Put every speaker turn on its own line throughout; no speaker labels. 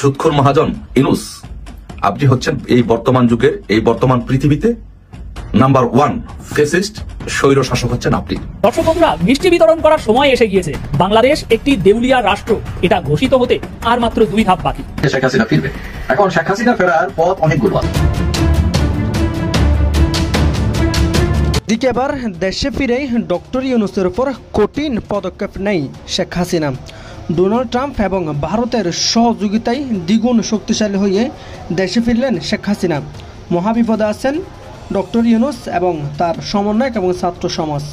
সুদখোর মহাজন ইউনূস, আপনি হচ্ছেন এই বর্তমান যুগের, এই বর্তমান পৃথিবীতে নাম্বার 1 ফেসিস্ট স্বৈর শাসক হচ্ছেন আপনি।
দর্শক বন্ধুরা, মিষ্টি বিতরণ করার সময় এসে গিয়েছে। বাংলাদেশ একটি দেউলিয়া রাষ্ট্র, এটা ঘোষিত হতে আর মাত্র 2 ধাপ বাকি।
শেখ হাসিনা ফিরবে। এখন শেখ হাসিনা ফেরার পথ অনেক গুরুত্ব।
দিকে এবার দেশে ফিরেই ডক্টর ইউনূসের উপর কঠিন পদক্ষেপ নেয় শেখ হাসিনা। ডোনাল্ড ট্রাম্প এবং ভারতের সহযোগিতায় দ্বিগুণ শক্তিশালী হয়ে দেশে ফিরলেন শেখ হাসিনা। মহাবিপদে আছেন ডক্টর ইউনূস এবং তার সমন্বয়ক এবং ছাত্র সমাজ।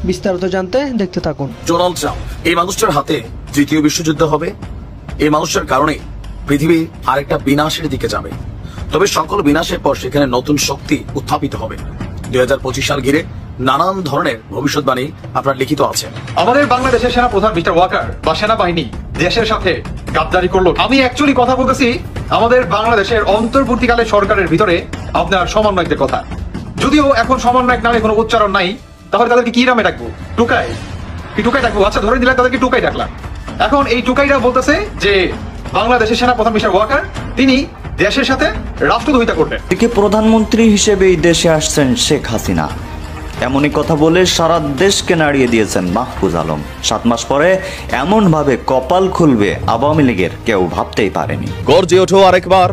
বিস্তারিত জানতে দেখতে থাকুন।
ডোনাল্ড ট্রাম্প এই মানুষটার হাতে তৃতীয় বিশ্বযুদ্ধ হবে। এই মানুষটার কারণে পৃথিবী আরেকটা বিনাশের দিকে যাবে। তবে সকল বিনাশের পর সেখানে নতুন শক্তি উত্থাপিত হবে। 2025 সাল ঘিরে নানান ধরনের ভবিষ্যৎবাণী আপনার লিখিত আছে।
আমাদের বাংলাদেশের সেনাপ্রধান মিস্টার ওয়াকার বা সেনাবাহিনী দেশের সাথে গাদ্দারি করলো। আমি অ্যাকচুয়ালি কথা বলতেছি আমাদের বাংলাদেশের অন্তর্বর্তীকালে সরকারের ভিতরে আপনার সমন্বয়কদের কথা। যদিও এখন সমন্বয়ক নামে কোনো উচ্চারণ নাই, তাহলে তাদেরকে কি নামে ডাকবো? টুকাই কি টুকাই ডাকবো? আচ্ছা, ধরে দিলাম তাদেরকে টুকাই ডাকলাম। এখন এই টুকাইরা বলতেছে যে বাংলাদেশের সেনাপ্রধান মিস্টার ওয়াকার তিনি দেশের সাথে রাষ্ট্রদ্রোহিতা করবেন।
প্রধানমন্ত্রী হিসেবে এই দেশে আসছেন শেখ হাসিনা, এমনই কথা বলে সারা দেশকে নাড়িয়ে দিয়েছেন মাহফুজ আলম। 7 মাস পরে এমন ভাবে কপাল খুলবে আওয়ামী লীগের কেউ ভাবতেই পারেনি।
গর্জে ওঠো আরেকবার,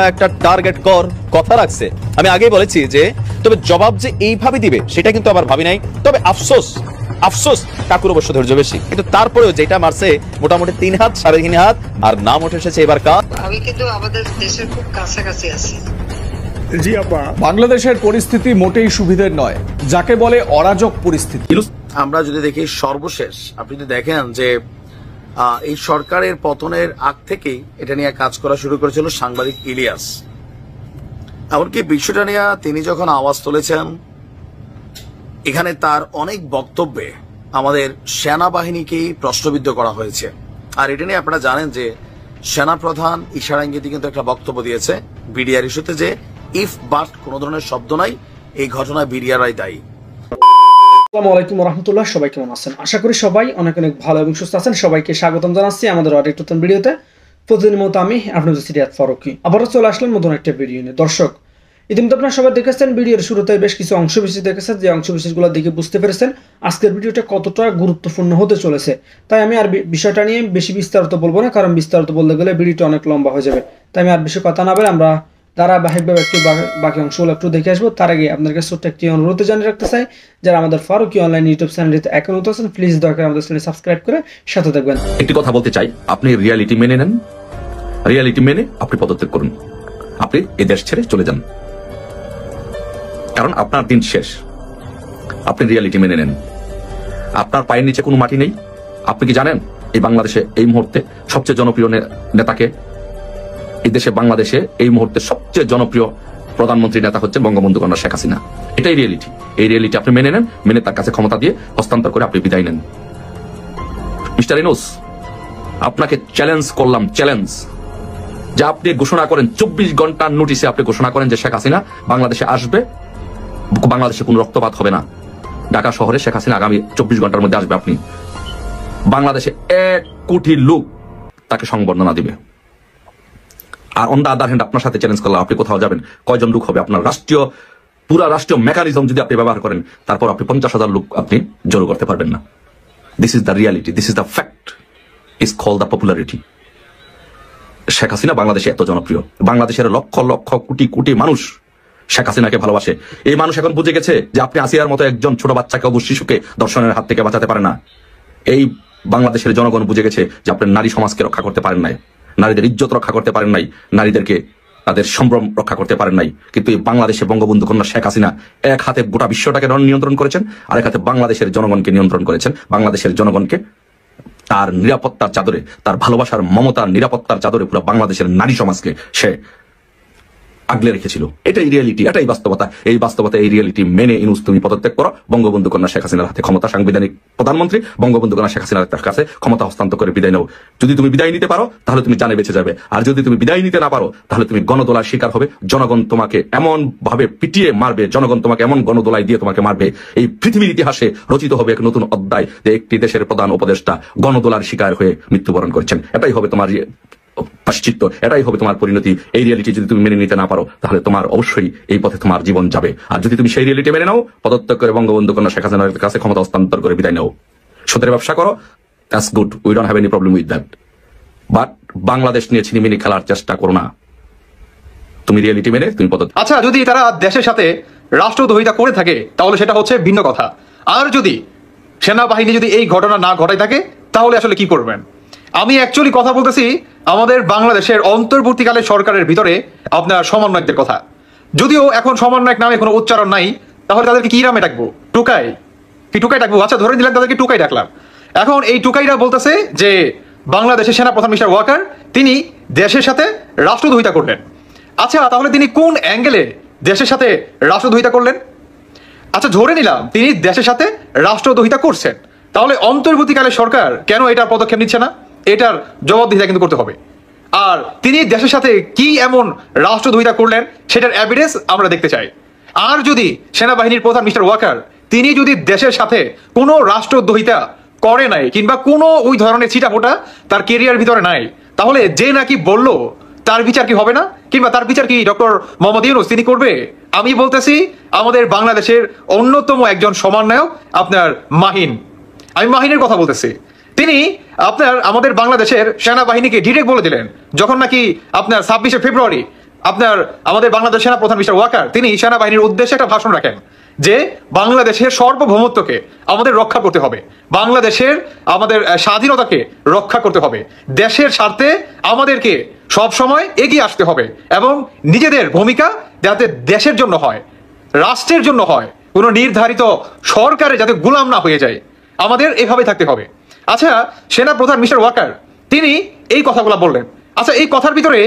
একটা টার্গেট কর। কথা রাখছে, আমি আগেই বলেছি যে তবে জবাব যে এইভাবে দিবে সেটা কিন্তু আবার ভাবি নাই। তবে আফসোস কাকুর অবশ্য ধৈর্য বেশি, কিন্তু তারপরেও যেটা মারছে মোটামুটি 3 হাত 3.5 হাত, আর নাম উঠে এসেছে এবার কার।
আমি কিন্তু আমাদের দেশের খুব কাছাকাছি আছি।
জি আপা, বাংলাদেশের পরিস্থিতি মোটেই সুবিধার নয়, যাকে বলে অরাজক পরিস্থিতি।
আমরা যদি দেখি সর্বশেষ, আপনি যদি দেখেন যে এই সরকারের পতনের আগ থেকেই এটা নিয়ে কাজ করা শুরু করেছিল সাংবাদিক ইলিয়াস। এমনকি বিষয়টা নিয়ে তিনি যখন আওয়াজ তুলেছেন, এখানে তার অনেক বক্তব্যে আমাদের সেনাবাহিনীকেই প্রশ্নবিদ্ধ করা হয়েছে। আর এটা নিয়ে আপনারা জানেন যে সেনাপ্রধান ইশারা ইঙ্গিতে কিন্তু একটা বক্তব্য দিয়েছে বিডিআর ইস্যুতে যে ইফ বাট কোনো ধরনের শব্দ নাই, এই ঘটনায় বিডিআরই দায়ী।
আসসালামু আলাইকুম ওয়া রাহমাতুল্লাহ। সবাই কেমন আছেন? আশা করি সবাই অনেক ভালো এবং সুস্থ আছেন। সবাইকে স্বাগতম জানাচ্ছি আমাদের আরেকটা নতুন ভিডিওতে। প্রতিদিনের মতো আমি আপনাদের সিরিয়াত ফারুকী আবারও চলে আসলাম নতুন একটা ভিডিও নিয়ে। দর্শক, ইতিমধ্যে আপনারা সবাই দেখেছেন ভিডিওর শুরুতে বেশ কিছু অংশ বিশেষ দেখেছেন, যে অংশ বিশেষগুলো দেখে বুঝতে পেরেছেন আজকের ভিডিওটা কতটা গুরুত্বপূর্ণ হতে চলেছে। তাই আমি আর বিষয়টা নিয়ে বেশি বিস্তারিত বলবো না, কারণ বিস্তারিত বলতে গেলে ভিডিওটা অনেক লম্বা হয়ে যাবে। তাই আমি আর বেশি কথা না বলে আমরা ধারাবাহিকভাবে একটু বাকি অংশগুলো একটু দেখে আসবো। তার আগে আপনাদের কাছে ছোট্ট একটি অনুরোধ জানিয়ে রাখতে চাই, যারা আমাদের ফারুকী অনলাইন ইউটিউব চ্যানেলটিতে এখন নতুন আছেন, প্লিজ দয়া করে আমাদের চ্যানেল সাবস্ক্রাইব করে সাথে থাকবেন।
একটি কথা বলতে চাই, আপনি রিয়ালিটি মেনে নেন, রিয়ালিটি মেনে আপনি পদত্যাগ করুন, আপনি এই দেশ ছেড়ে চলে যান, কারণ আপনার দিন শেষ। আপনি রিয়ালিটি মেনে নেন, আপনার পায়ের নিচে কোনো মাটি নেই। আপনি কি জানেন এই বাংলাদেশে এই মুহূর্তে সবচেয়ে জনপ্রিয় নেতাকে? এই দেশে বাংলাদেশে এই মুহূর্তে সবচেয়ে জনপ্রিয় প্রধানমন্ত্রী নেতা হচ্ছেন বঙ্গবন্ধু কন্যা শেখ হাসিনা। এটাই রিয়েলিটি। এই রিয়েলিটি আপনি মেনে নেন, মেনে তার কাছে ক্ষমতা দিয়ে হস্তান্তর করে আপনি বিদায় নেন। মিস্টার ইউনূস, আপনাকে চ্যালেঞ্জ করলাম, চ্যালেঞ্জ, যে আপনি ঘোষণা করেন 24 ঘন্টার নোটিশে আপনি ঘোষণা করেন যে শেখ হাসিনা বাংলাদেশে আসবে, বাংলাদেশে কোনো রক্তপাত হবে না। ঢাকা শহরে শেখ হাসিনা আগামী 24 ঘন্টার মধ্যে আসবে। আপনি বাংলাদেশে 1 কোটি লোক তাকে সংবর্ধনা দিবে। আর অন দা আদার হ্যান্ড আপনার সাথে চ্যালেঞ্জ করলাম, আপনি কোথাও যাবেন, কয়জন লোক হবে? আপনার পুরা রাষ্ট্রীয় মেকানিজম যদি আপনি ব্যবহার করেন, তারপর আপনি 50,000 লোক আপনি জড়ো করতে পারবেন না। This is the reality, this is the fact, is call the popularity. Sheikh Hasina বাংলাদেশে এত জনপ্রিয়, বাংলাদেশের লক্ষ লক্ষ কোটি কোটি মানুষ শেখ হাসিনাকে ভালোবাসে। এই মানুষ এখন বুঝে গেছে যে আপনি আসিয়ার মতো একজন ছোট বাচ্চাকে, অবশ্য শিশুকে ধর্ষণের হাত থেকে বাঁচাতে পারেন না। এই বাংলাদেশের জনগণ বুঝে গেছে যে আপনি নারী সমাজকে রক্ষা করতে পারেন নাই, নারীদের ইজ্জত রক্ষা করতে পারেন নাই, নারীদেরকে তাদের সম্ভ্রম রক্ষা করতে পারেন নাই। কিন্তু এই বাংলাদেশে বঙ্গবন্ধু কন্যা শেখ হাসিনা এক হাতে গোটা বিশ্বটাকে নিয়ন্ত্রণ করেছেন, আরেক হাতে বাংলাদেশের জনগণকে নিয়ন্ত্রণ করেছেন। বাংলাদেশের জনগণকে তার নিরাপত্তার চাদরে, তার ভালোবাসার মমতার নিরাপত্তার চাদরে পুরো বাংলাদেশের নারী সমাজকে সে আগলে রেখেছিল। এটাই রিয়েলিটি, এটাই বাস্তবতা। এই বাস্তবতা, এই রিয়েলিটি মেনে ইউনূস তুমি পদত্যাগ করো, বঙ্গবন্ধু কন্যা শেখ হাসিনার হাতে ক্ষমতা, সাংবিধানিক প্রধানমন্ত্রী বঙ্গবন্ধু কন্যা শেখ হাসিনার কাছে ক্ষমতা হস্তান্তর করে বিদায় নাও। যদি তুমি বিদায় নিতে পারো তাহলে তুমি জানে বেঁচে যাবে, আর যদি তুমি বিদায় নিতে না পারো তাহলে তুমি গণদোলার শিকার হবে। জনগণ তোমাকে এমন ভাবে পিটিয়ে মারবে, জনগণ তোমাকে এমন গণদোলাই দিয়ে তোমাকে মারবে, এই পৃথিবীর ইতিহাসে রচিত হবে এক নতুন অধ্যায়, যে একটি দেশের প্রধান উপদেষ্টা গণদোলার শিকার হয়ে মৃত্যুবরণ করেছেন। এটাই হবে তোমার প্রায়শ্চিত্ত, এটাই হবে তোমার পরিণতি। এই রিয়েলিটি যদি তুমি মেনে নিতে না পারো, তাহলে তোমার অবশ্যই এই পথে তোমার জীবন যাবে। আর যদি তুমি সেই রিয়েলিটি মেনে নাও, পদত্যাগ করে বঙ্গবন্ধু কন্যা শেখ হাসিনার কাছে ক্ষমতা হস্তান্তর করে বিদায় নাও, সুদের ব্যবসা করো, that's good, we don't have any problem with that. But Bangladesh নিয়ে ছিনিমিনি খেলার চেষ্টা করো না। তুমি রিয়েলিটি মেনে তুমি পদত্যাগ।
আচ্ছা, যদি তারা দেশের সাথে রাষ্ট্রদ্রোহিতা করে থাকে তাহলে সেটা হচ্ছে ভিন্ন কথা। আর যদি সেনাবাহিনী যদি এই ঘটনা না ঘটায় থাকে তাহলে আসলে কি করবেন? আমি অ্যাকচুয়ালি কথা বলতেছি আমাদের বাংলাদেশের অন্তর্বর্তীকালে সরকারের ভিতরে আপনার সমন্বয়কদের কথা। যদিও এখন সমন্বয়ক নামে কোনো উচ্চারণ নাই, তাহলে তাদেরকে কি নামে ডাকবো? টুকাই? কি টুকাই ডাকবো? আচ্ছা, ধরে নিলাম তাদেরকে টুকাই ডাকলাম। এখন এই টুকাইরা বলতেছে যে বাংলাদেশের সেনাপ্রধান মিস্টার ওয়াকার তিনি দেশের সাথে রাষ্ট্রদ্রোহিতা করলেন। আচ্ছা, তাহলে তিনি কোন অ্যাঙ্গেলে দেশের সাথে রাষ্ট্রদ্রোহিতা করলেন? আচ্ছা, ধরে নিলাম তিনি দেশের সাথে রাষ্ট্রদ্রোহিতা করছেন, তাহলে অন্তর্বর্তীকালে সরকার কেন এটার পদক্ষেপ নিচ্ছে না? এটার জবাবদিহিতা কিন্তু করতে হবে। আর তিনি দেশের সাথে কি এমন রাষ্ট্রদ্রোহিতা করলেন সেটার এভিডেন্স আমরা দেখতে চাই। আর যদি সেনাবাহিনীর প্রধান মিস্টার ওয়াকার তিনি যদি দেশের সাথে কোনো রাষ্ট্রদ্রোহিতা করে নাই কিংবা কোনো ওই ধরনের ছিটাফোটা তার কেরিয়ার ভিতরে নাই, তাহলে যে নাকি বলল তার বিচার কি হবে না? কিংবা তার বিচার কি ডক্টর মোহাম্মদ ইউনূস তিনি করবে? আমি বলতেছি আমাদের বাংলাদেশের অন্যতম একজন সমন্বয়ক আপনার মাহিন, আমি মাহিনের কথা বলতেছি। তিনি আপনার আমাদের বাংলাদেশের সেনাবাহিনীকে ডিরেক্ট বলে দিলেন, যখন নাকি আপনার 26শে ফেব্রুয়ারি আপনার আমাদের বাংলাদেশ সেনা প্রধান মিস্টার ওয়াকার তিনি সেনাবাহিনীর উদ্দেশ্যে একটা ভাষণ রাখেন যে বাংলাদেশের সার্বভৌমত্বকে আমাদের রক্ষা করতে হবে, বাংলাদেশের আমাদের স্বাধীনতাকে রক্ষা করতে হবে, দেশের স্বার্থে আমাদেরকে সব সময় এগিয়ে আসতে হবে এবং নিজেদের ভূমিকা যাতে দেশের জন্য হয়, রাষ্ট্রের জন্য হয়, কোনো নির্ধারিত সরকারে যাতে গোলাম না হয়ে যায়, আমাদের এভাবে থাকতে হবে। আচ্ছা, সেনা প্রধান মিস্টার ওয়াকার তিনি এই কথাগুলো বললেন। আচ্ছা, এই কথার ভিতরে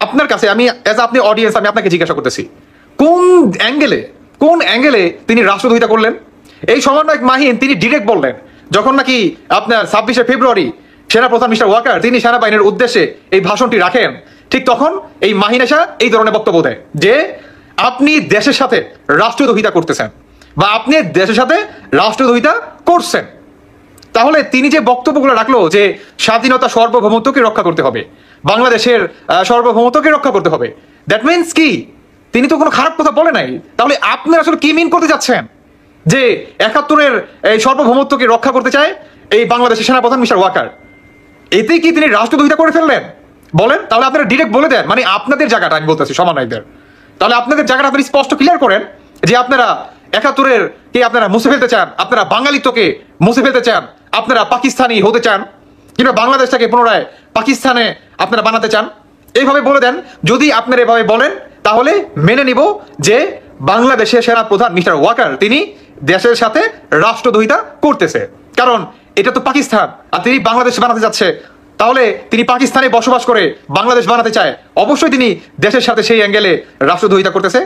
আপনার কাছে আমি অ্যাজ আপনি অডিয়েন্স আমি আপনাকে জিজ্ঞাসা করতেছি, কোন অ্যাঙ্গেলে তিনি রাষ্ট্রদ্রোহিতা করলেন? এই সমন্বয়ক মাহিন তিনি ডিরেক্ট বললেন, যখন নাকি আপনার 26শে ফেব্রুয়ারি সেনা প্রধান মিস্টার ওয়াকার তিনি সেনাবাহিনীর উদ্দেশ্যে এই ভাষণটি রাখেন, ঠিক তখন এই মাহিন এসা এই ধরনের বক্তব্য দেয় যে আপনি দেশের সাথে রাষ্ট্রদ্রোহিতা করতেছেন বা আপনি দেশের সাথে রাষ্ট্রদ্রোহিতা করছেন। তাহলে তিনি যে বক্তব্যগুলো রাখলো যে স্বাধীনতা সার্বভৌমত্বকে রক্ষা করতে হবে, বাংলাদেশের সার্বভৌমত্বকে রক্ষা করতে হবে, দ্যাট মিনস কি? তিনি তো কোনো খারাপ কথা বলে নাই। তাহলে আপনি আসলে কি মিন করতে যাচ্ছেন? যে ৭১-এর এই সার্বভৌমত্বকে রক্ষা করতে চায় এই বাংলাদেশের সেনাপ্রধান মিস্টার ওয়াকার, এতে কি তিনি রাষ্ট্রদ্রোহিতা করে ফেললেন? বলেন, তাহলে আপনারা ডিরেক্ট বলে দেন, মানে আপনাদের জায়গাটা আমি বলতেছি সমন্বয়কদের, তাহলে আপনাদের জায়গাটা আপনি স্পষ্ট ক্লিয়ার করেন যে আপনারা ৭১-এর কে আপনারা মুছে ফেলতে চান, আপনারা বাঙালিত্বকে মুছে ফেলতে চান, আপনারা পাকিস্তানি হতে চান, কিংবা বাংলাদেশটাকে পুনরায় পাকিস্তানে আপনারা বানাতে চান, এইভাবে বলে দেন। যদি আপনারা এভাবে বলেন তাহলে মেনে নিব যে বাংলাদেশের সেনা প্রধান মিস্টার ওয়াকার তিনি দেশের সাথে রাষ্ট্রদ্রোহিতা করতেছে, কারণ এটা তো পাকিস্তান আর তিনি বাংলাদেশ বানাতে যাচ্ছে, তাহলে তিনি পাকিস্তানে বসবাস করে বাংলাদেশ বানাতে চায়, অবশ্যই তিনি দেশের সাথে সেই অ্যাঙ্গেলে রাষ্ট্রদ্রোহিতা করতেছে।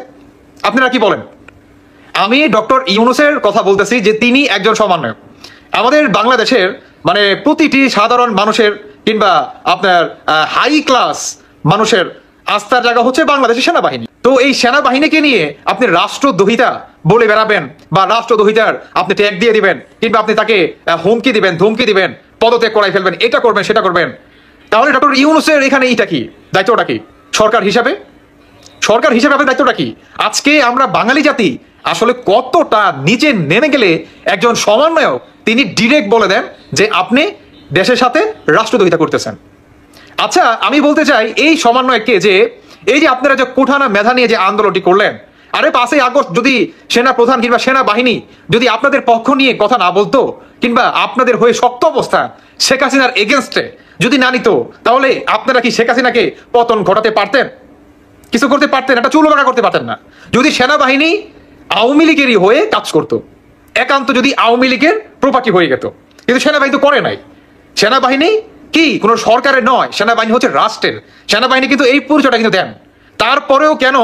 আপনারা কি বলেন? আমি ডক্টর ইউনূসের কথা বলতেছি যে তিনি একজন সমন্বয়ক। আমাদের বাংলাদেশের মানে প্রতিটি সাধারণ মানুষের কিংবা আপনার হাই ক্লাস মানুষের আস্থার জায়গা হচ্ছে বাংলাদেশের সেনাবাহিনী। তো এই সেনাবাহিনীকে নিয়ে আপনি রাষ্ট্রদ্রোহিতা বলে বেড়াবেন বা রাষ্ট্রদ্রোহিতার আপনি ট্যাগ দিয়ে দিবেন কিংবা আপনি তাকে হুমকি দিবেন, ধমকি দিবেন, পদত্যাগ করাই ফেলবেন, এটা করবেন সেটা করবেন, তাহলে ডক্টর ইউনূসের এখানে এইটা কি দায়িত্বটা কি? সরকার হিসাবে আপনার দায়িত্বটা কি? আজকে আমরা বাঙালি জাতি আসলে কতটা নিচে নেমে গেলে একজন সমন্বয়ক তিনি ডিরেক্ট বলে দেন যে আপনি দেশের সাথে রাষ্ট্রদ্রোহিতা করতেছেন। আচ্ছা, আমি বলতে চাই এই সমন্বয়ককে যে এই যে আপনারা যে কোঠানা মেধা নিয়ে যে আন্দোলনটি করলেন, আরে 5ই আগস্ট যদি সেনা প্রধান কিংবা সেনাবাহিনী যদি আপনাদের পক্ষ নিয়ে কথা না বলতো কিংবা আপনাদের হয়ে শক্ত অবস্থা শেখ হাসিনার এগেনস্টে যদি না নিত, তাহলে আপনারা কি শেখ হাসিনাকে পতন ঘটাতে পারতেন? কিছু করতে পারতেন? একটা চুলো বাঁকা করতে পারতেন না? যদি সেনাবাহিনী আওয়ামী লীগেরই হয়ে কাজ করতো, একান্ত যদি আওয়ামী লীগের প্রোপার্টি হয়ে যেত, কিন্তু সেনাবাহিনী তো করে নাই। সেনাবাহিনী কি কোনো সরকারের নয়, সেনাবাহিনী হচ্ছে রাষ্ট্রের। সেনাবাহিনী কিন্তু এই পরিচয়টা কিন্তু দেন। তারপরেও কেন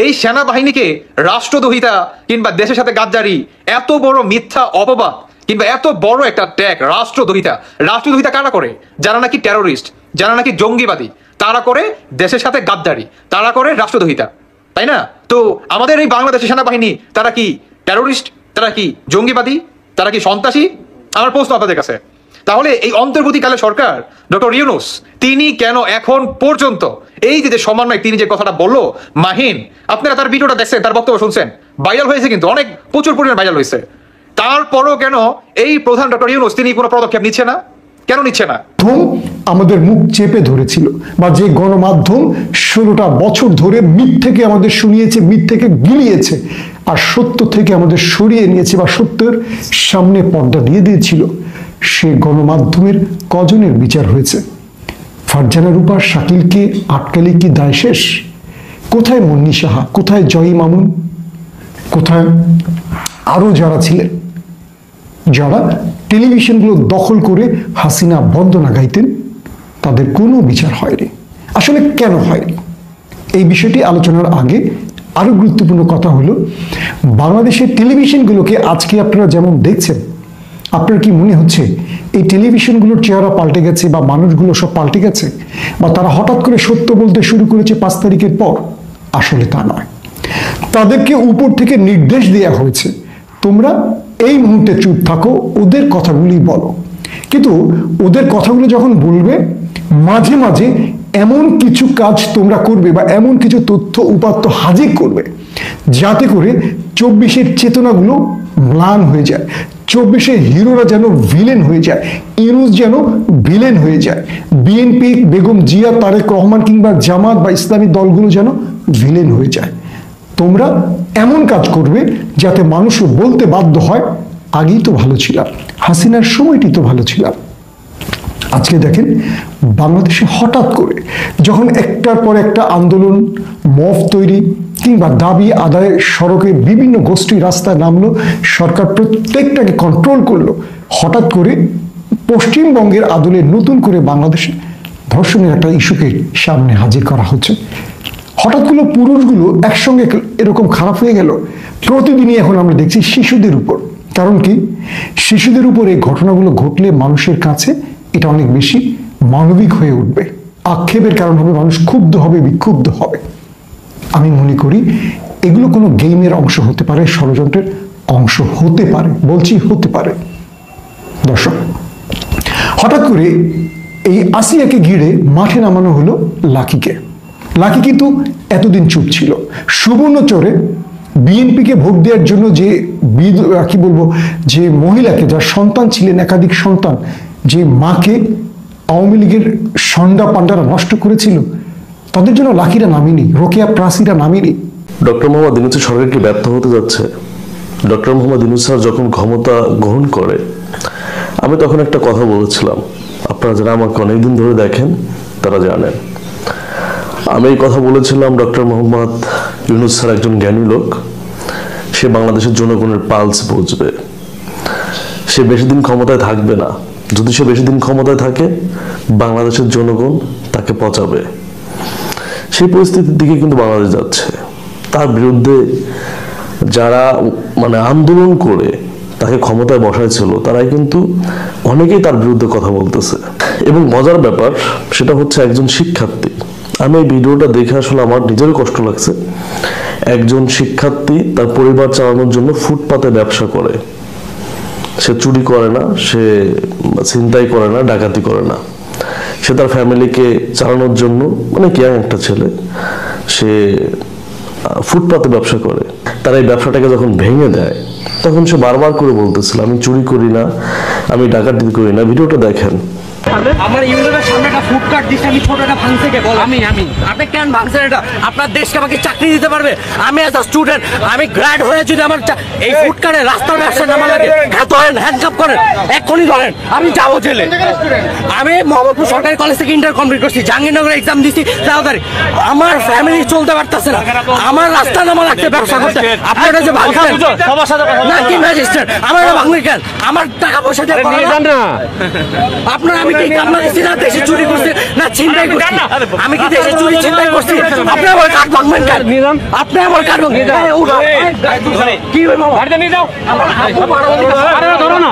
এই সেনাবাহিনীকে রাষ্ট্রদ্রোহিতা কিংবা দেশের সাথে গাদ্দারি, এত বড় মিথ্যা অপবাদ কিংবা এত বড় একটা ট্যাগ রাষ্ট্রদ্রোহিতা কারা করে? যারা নাকি টেরোরিস্ট, যারা নাকি জঙ্গিবাদী, তারা করে দেশের সাথে গাদ্দারি, তারা করে রাষ্ট্রদ্রোহিতা, তাই না? তো আমাদের এই বাংলাদেশের সেনাবাহিনী তারা কি টেরোরিস্ট, তারা কি জঙ্গিবাদী, তারা কি সন্ত্রাসী? আমার প্রশ্ন আপনাদের কাছে তাহলে এই অন্তর্বর্তীকালে সরকার ডক্টর ইউনূস তিনি কেন এখন পর্যন্ত এই যে সমন্বয় তিনি যে কথাটা বললো মাহিন, আপনারা তার ভিডিওটা দেখছেন, তার বক্তব্য শুনছেন, ভাইরাল হয়েছে, কিন্তু অনেক প্রচুর পরিমাণে ভাইরাল হয়েছে। তারপরও কেন এই প্রধান ডক্টর ইউনূস তিনি কোনো পদক্ষেপ নিচ্ছে না? কেন নিচ্ছে না?
আমাদের মুখ চেপে ধরেছিল, বা যে গণমাধ্যম 16টা বছর ধরে মিথ্যেকে আমাদের শুনিয়েছে, মিথ্যেকে গিলিয়েছে, আর সত্য থেকে আমাদের সরিয়ে নিয়েছে বা সত্যের সামনে পর্দা দিয়ে দিয়েছিল, সে গণমাধ্যমের কজনের বিচার হয়েছে? ফারজানা রূপা শাকিলকে আটকালে কি দায় শেষ? কোথায় মুন্নি সাহা, কোথায় জয়ী মামুন, কোথায় আরো যারা ছিলেন, যারা টেলিভিশনগুলো দখল করে হাসিনা বন্দনা গাইতেন? তাদের কোনো বিচার হয়নি। আসলে কেন হয়নি এই বিষয়টি আলোচনার আগে আরো গুরুত্বপূর্ণ কথা হলো, বাংলাদেশের টেলিভিশনগুলোকে আজকে আপনারা যেমন দেখছেন, আপনার কি মনে হচ্ছে এই টেলিভিশনগুলোর চেহারা পাল্টে গেছে বা মানুষগুলো সব পাল্টে গেছে, বা তারা হঠাৎ করে সত্য বলতে শুরু করেছে 5 তারিখের পর? আসলে তা নয়। তাদেরকে উপর থেকে নির্দেশ দেওয়া হয়েছে, তোমরা এই মুহূর্তে চুপ থাকো, ওদের কথাগুলি বলো। কিন্তু ওদের কথাগুলো যখন বলবে, মাঝে মাঝে এমন কিছু কাজ তোমরা করবে বা এমন কিছু তথ্য উপাত্ত হাজির করবে যাতে করে 24-এর চেতনাগুলো ম্লান হয়ে যায়, 24-এর হিরোরা যেন ভিলেন হয়ে যায়, ইউনূস যেন ভিলেন হয়ে যায়, বিএনপি, বেগম জিয়া, তারেক রহমান কিংবা জামাত বা ইসলামী দলগুলো যেন ভিলেন হয়ে যায়। তোমরা এমন কাজ করবে যাতে মানুষ বলতে বাধ্য হয়, আগেই তো ভালো ছিলাম, হাসিনার সময়টি তো ভালো ছিলাম। আজকে দেখেন বাংলাদেশে হঠাৎ করে যখন একটার পর একটা আন্দোলন, মফ তৈরি কিংবা দাবি আদায়ের সড়কে বিভিন্ন গোষ্ঠী রাস্তায় নামলো, সরকার প্রত্যেকটাকে কন্ট্রোল করলো, হঠাৎ করে পশ্চিমবঙ্গের আদলে নতুন করে বাংলাদেশে ধর্ষণের একটা ইস্যুকে সামনে হাজির করা হচ্ছে। হঠাৎ করে পুরুষগুলো একসঙ্গে এরকম খারাপ হয়ে গেল। প্রতিদিনই এখন আমরা দেখছি শিশুদের উপর। কারণ কি? শিশুদের উপর এই ঘটনাগুলো ঘটলে মানুষের কাছে এটা অনেক বেশি মানবিক হয়ে উঠবে, আক্ষেপের কারণ হবে, মানুষ ক্ষুব্ধ হবে, বিক্ষুব্ধ হবে। আমি মনে করি এগুলো কোনো গেমের অংশ হতে পারে, ষড়যন্ত্রের অংশ হতে পারে, বলছি হতে পারে। দর্শক, হঠাৎ করে এই আসিয়াকে ঘিরে মাঠে নামানো হলো লাকিকে। লাকি কিন্তু এতদিন চুপ ছিল। সুবর্ণচরে বিএনপিকে ভোট দেওয়ার জন্য যে কি বলবো, যে মহিলাকে, যার সন্তান ছিলেন, একাধিক সন্তান, যে মাকে আওয়ামী লীগের সন্ডা পান্ডারা নষ্ট করেছিল, তাদের জন্য লাকিরা নামেনি, রোকেয়া প্রাসীরা নামেনি।
ডক্টর মোহাম্মদ ইউনূসের সরকার কি ব্যর্থ হতে যাচ্ছে? ডক্টর মোহাম্মদ ইউনূস স্যার যখন ক্ষমতা গ্রহণ করে, আমি তখন একটা কথা বলেছিলাম, আপনারা যারা আমাকে অনেকদিন ধরে দেখেন তারা জানেন। আমি এই কথা বলেছিলাম, ডক্টর মোহাম্মদ ইউনূস স্যার একজন জ্ঞানী লোক, সে বাংলাদেশের জনগণের পালস বুঝবে, সে বেশি দিন ক্ষমতায় থাকবে না। যদি সে বেশি দিন ক্ষমতায় থাকে, বাংলাদেশের জনগণ তাকে পচাবে। সেই পরিস্থিতির দিকে কিন্তু বাংলাদেশ যাচ্ছে। তার বিরুদ্ধে যারা আন্দোলন করে তাকে ক্ষমতায় বসাইছিল, তারাই কিন্তু অনেকেই তার বিরুদ্ধে কথা বলতেছে। এবং মজার ব্যাপার সেটা হচ্ছে, একজন শিক্ষার্থী, আমি এই ভিডিওটা দেখে আসলে আমার নিজেরও কষ্ট লাগছে। একজন শিক্ষার্থী তার পরিবার চালানোর জন্য ফুটপাতে ব্যবসা করে। সে চুরি করে না, সে ছিনতাই করে না, ডাকাতি করে না, সে তার ফ্যামিলিকে চালানোর জন্য, ইয়াং একটা ছেলে, সে ফুটপাতে ব্যবসা করে। তার এই ব্যবসাটাকে যখন ভেঙে দেয়, তখন সে বারবার করে বলতেছিল, আমি চুরি করি না, আমি ডাকাতি করি না। ভিডিওটা দেখেন।
আমার ইউনিয়নের সামনে একটা ফুড কার্ট দিচ্ছে, আমি ছোট একটা ভাঙছে কে বল? আমি আপনি কেন ভাঙছেন এটা? আপনার দেশকে আমাকে চাকরি দিতে পারবে? আমি এজ আ স্টুডেন্ট, আমি গ্র্যাড হয়ে যদি আমার এই ফুড কার্টে রাস্তার ব্যবসা নামা লাগে, হ্যাঁ ধরেন, হ্যান্ডকাপ করেন, এক্ষুনি ধরেন, আমি যাবো জেলে। আমি মোহাম্মদপুর সরকারি কলেজ থেকে ইন্টার কমপ্লিট করছি, জাহাঙ্গীরনগরে এক্সাম দিচ্ছি, তাড়াতাড়ি আমার ফ্যামিলি চলতে পারতেছে না, আমার রাস্তা নামা লাগছে ব্যবসা করতে। আপনারা যে ভাঙছেন না কি ম্যাজিস্ট্রেট, আমার ভাঙবে কেন? আমার টাকা পয়সা দিয়ে আপনারা, আমি কি কামনা দিচ্ছি না দেশে চুরি করছি না ছিনতাই করছি? আমি কি দেশে চুরি ছিনতাই করছি? আপনি আমার কার্ড ভাঙবেন কেন? আপনি আমার কার্ড ভাঙবেন কি গাড়িতে নিয়ে যাও, ধরো না,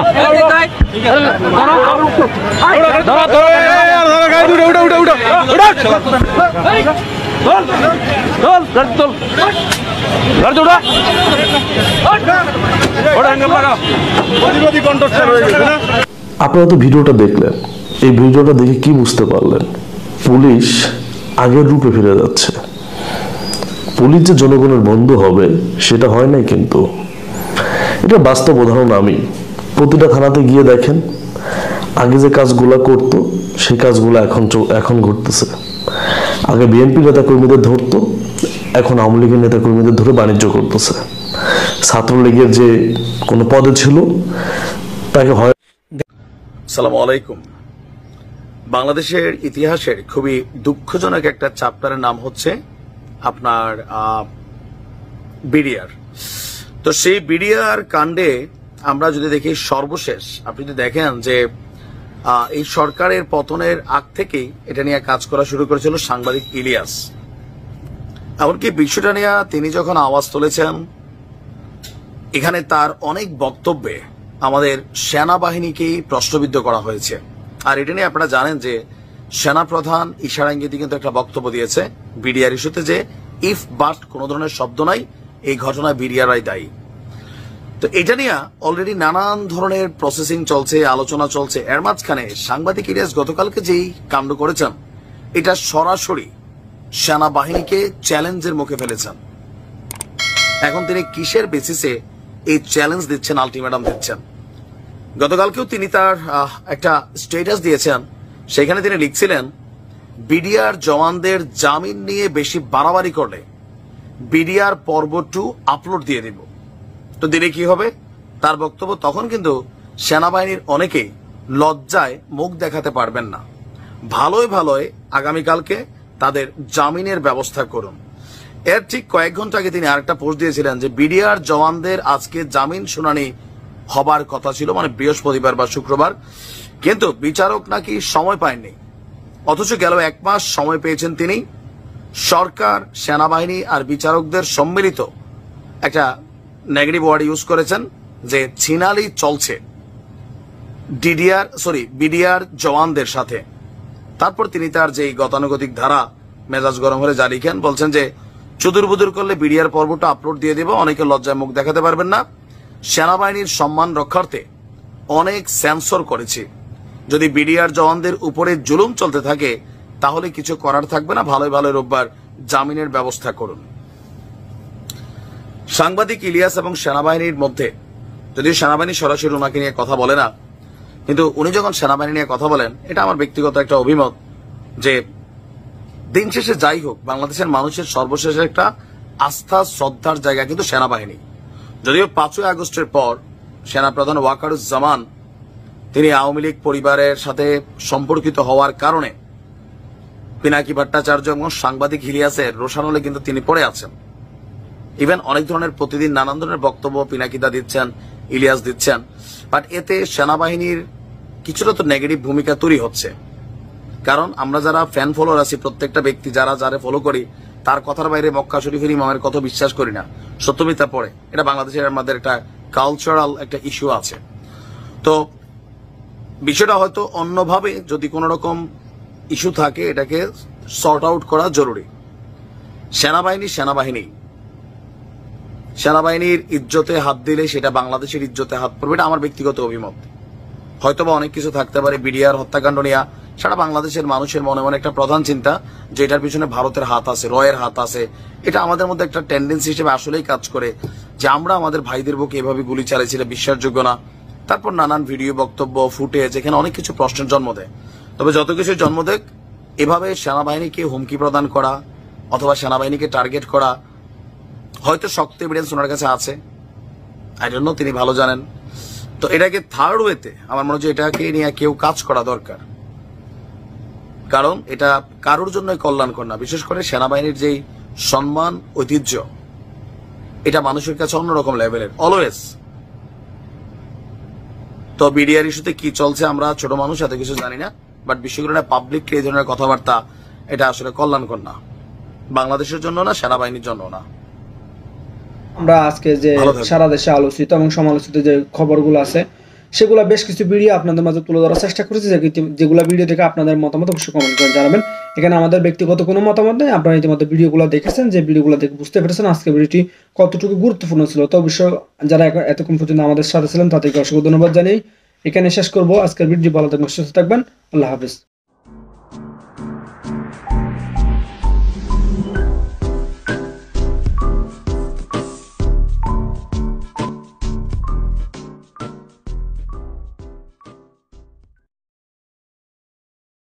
আপনারা তো ভিডিওটা দেখলেন, এই ভিডিওটা দেখে কি বুঝতে পারলেন? পুলিশ আগের রূপে ফিরে যাচ্ছে। পুলিশ যে জনগণের বন্ধু হবে সেটা হয় নাই, কিন্তু এটা বাস্তব উদাহরণ। আমি প্রতিটা থানাতে গিয়ে দেখেন, আগে যে কাজগুলা করতো সেই কাজগুলো এখন ঘটতেছে। আগে বিএনপি নেতা কর্মীদের ধরতো, এখন আওয়ামী লীগের নেতা কর্মীদের ধরে বাণিজ্য করতেছে। ছাত্রলীগের যে কোনো পদে ছিল তাকে হয়।
আসসালামু আলাইকুম। বাংলাদেশের ইতিহাসের খুবই দুঃখজনক একটা চ্যাপ্টারের নাম হচ্ছে আপনার বিডিআর। তো সেই বিডিআর কাণ্ডে আমরা যদি দেখি সর্বশেষ, আপনি যদি দেখেন যে এই সরকারের পতনের আগ থেকেই এটা নিয়ে কাজ করা শুরু করেছিল সাংবাদিক ইলিয়াস। এমনকি বিষয়টা নিয়ে তিনি যখন আওয়াজ তুলেছেন, এখানে তার অনেক বক্তব্যে আমাদের সেনাবাহিনীকেই প্রশ্নবিদ্ধ করা হয়েছে। আর এটা নিয়ে আপনারা জানেন যে সেনাপ্রধান ইশারা ইঙ্গিতে কিন্তু একটা বক্তব্য দিয়েছে বিডিআর ইস্যুতে, যে ইফ বাট কোনো ধরনের শব্দ নাই, এই ঘটনায় বিডিআরই দায়ী। তো এটা নিয়ে অলরেডি নানান ধরনের প্রসেসিং চলছে, আলোচনা চলছে। এর মাঝখানে সাংবাদিক ইলিয়াস গতকালকে যেই কাণ্ড করেছেন, এটা সরাসরি সেনাবাহিনীকে চ্যালেঞ্জের মুখে ফেলেছেন। এখন তিনি কিসের বেসিসে এই চ্যালেঞ্জ দিচ্ছেন, আলটিমেটাম দিচ্ছেন? গতকালকেও তিনি তার একটা স্ট্যাটাস দিয়েছেন, সেখানে তিনি লিখছিলেন বিডিআর জওয়ানদের জামিন নিয়ে বেশি বাড়াবাড়ি করলে বিডিআর পর্ব 2 আপলোড দিয়ে দিব। তো দিলে কি হবে? তার বক্তব্য তখন কিন্তু সেনাবাহিনীর অনেকেই লজ্জায় মুখ দেখাতে পারবেন না। ভালোই আগামীকালকে তাদের জামিনের ব্যবস্থা করুন। এর ঠিক কয়েক ঘন্টা আগে তিনি আরেকটা পোস্ট দিয়েছিলেন যে বিডিআর জওয়ানদের আজকে জামিন শুনানি হবার কথা ছিল, মানে বৃহস্পতিবার বা শুক্রবার, কিন্তু বিচারক নাকি সময় পায়নি। অথচ গেল 1 মাস সময় পেয়েছেন তিনি। সরকার, সেনাবাহিনী আর বিচারকদের সম্মিলিত একটা নেগেটিভ ওয়ার্ড ইউজ করেছেন যে ছিনালি চলছে বিডিআর জওয়ানদের সাথে। তারপর তিনি তার যে গতানুগতিক ধারা মেজাজ গরম হলে যা লিখেন, বলছেন যে চুদুর বুদুর করলে বিডিআর পর্বটা আপলোড দিয়ে দেব, অনেকে লজ্জায় মুখ দেখাতে পারবেন না। সেনাবাহিনীর সম্মান রক্ষার্থে অনেক সেন্সর করেছি। যদি বিডিআর জওয়ানদের উপরে জুলুম চলতে থাকে তাহলে কিছু করার থাকবে না, ভালোই রোববার জামিনের ব্যবস্থা করুন। সাংবাদিক ইলিয়াস এবং সেনাবাহিনীর মধ্যে, যদিও সেনাবাহিনী সরাসরি ওনাকে নিয়ে কথা বলে না, কিন্তু উনি যখন সেনাবাহিনী নিয়ে কথা বলেন, এটা আমার ব্যক্তিগত একটা অভিমত যে দিন শেষে যাই হোক, বাংলাদেশের মানুষের সর্বশেষ একটা আস্থা শ্রদ্ধার জায়গা কিন্তু সেনাবাহিনী। যদিও 5ই আগস্টের পর সেনাপ্রধান ওয়াকারুজ্জামান তিনি আওয়ামী লীগ পরিবারের সাথে সম্পর্কিত হওয়ার কারণে পিনাকি ভট্টাচার্য এবং সাংবাদিক ইলিয়াসের রোষানলে কিন্তু তিনি পড়ে আছেন। ইভেন অনেক ধরনের প্রতিদিন নানান ধরনের বক্তব্য পিনাকিদা দিচ্ছেন, ইলিয়াস দিচ্ছেন, বাট এতে সেনাবাহিনীর কিছুটা তো নেগেটিভ ভূমিকা তৈরি হচ্ছে। কারণ আমরা যারা ফ্যান ফলোয়ার আছি, প্রত্যেকটা ব্যক্তি যারা ফলো করি, তার কথার বাইরে মক্কা শরীফের ইমামের কথা বিশ্বাস করি না, সত্যমিতা পড়ে। এটা বাংলাদেশের আমাদের একটা কালচারাল একটা ইস্যু আছে। তো বিষয়টা হয়তো অন্যভাবে যদি কোনো রকম ইস্যু থাকে, এটাকে সর্ট আউট করা জরুরি। সেনাবাহিনীর ইজ্জতে হাত দিলে সেটা বাংলাদেশের ইজ্জতে হাত পড়বে, এটা আমার ব্যক্তিগত অভিমত। হয়তোবা অনেক কিছু থাকতে পারে বিডিআর হত্যাকাণ্ড নিয়ে, সারা বাংলাদেশের মানুষের মনে মনে একটা প্রধান চিন্তা যে এটার পিছনে ভারতের হাত আছে, রয়ের হাত আছে। এটা আমাদের মধ্যে একটা টেন্ডেন্সি হিসেবে আসলেই কাজ করে যে আমরা আমাদের ভাইদের বুকে এভাবে গুলি চালিয়েছি, বিশ্বাসযোগ্য না। তারপর নানান ভিডিও, বক্তব্য, ফুটেজ, এখানে অনেক কিছু প্রশ্নের জন্ম দেয়। তবে যত কিছু জন্ম দেখ, এভাবে সেনাবাহিনীকে হুমকি প্রদান করা অথবা সেনাবাহিনীকে টার্গেট করা, হয়তো শক্ত এভিডেন্স ওনার কাছে আছে, আই ডোন্ট নো, তিনি ভালো জানেন। তো এটাকে থার্ড ওয়েতে আমার মনে হচ্ছে এটাকে নিয়ে কেউ কাজ করা দরকার, কারণ এটা কারোর জন্যই কল্যাণকর না। বিশেষ করে সেনাবাহিনীর যেই সম্মান, ঐতিহ্য, এটা মানুষের কাছে অন্যরকম লেভেলের অলওয়েজ। তো বিডিআর ইস্যুতে কি চলছে আমরা ছোট মানুষ এত কিছু জানি না, বাট বিশ্বগুলো পাবলিক এই ধরনের কথাবার্তা, এটা আসলে কল্যাণকর না, বাংলাদেশের জন্য না, সেনাবাহিনীর জন্য না।
আমরা আজকে যে সারা দেশে আলোচিত এবং সমালোচিত যে খবরগুলো আছে, সেগুলো বেশ কিছু ভিডিও আপনাদের মাঝে তুলে ধরার চেষ্টা করেছি, যেগুলো ভিডিও থেকে আপনাদের মতামত অবশ্যই কমেন্ট করে জানাবেন। এখানে আমাদের ব্যক্তিগত কোনো মতামত নেই, আপনারা ইতিমধ্যে ভিডিওগুলো দেখেছেন, যে ভিডিওগুলো দেখে বুঝতে পেরেছেন আজকে ভিডিওটি কতটুকু গুরুত্বপূর্ণ ছিল। তো অবশ্যই যারা এতক্ষণ পর্যন্ত আমাদের সাথে ছিলেন তাদেরকে অসংখ্য ধন্যবাদ জানাই। এখানে শেষ করবো আজকের ভিডিও। ভালো থাকবেন, সুস্থ থাকবেন, আল্লাহ হাফিজ।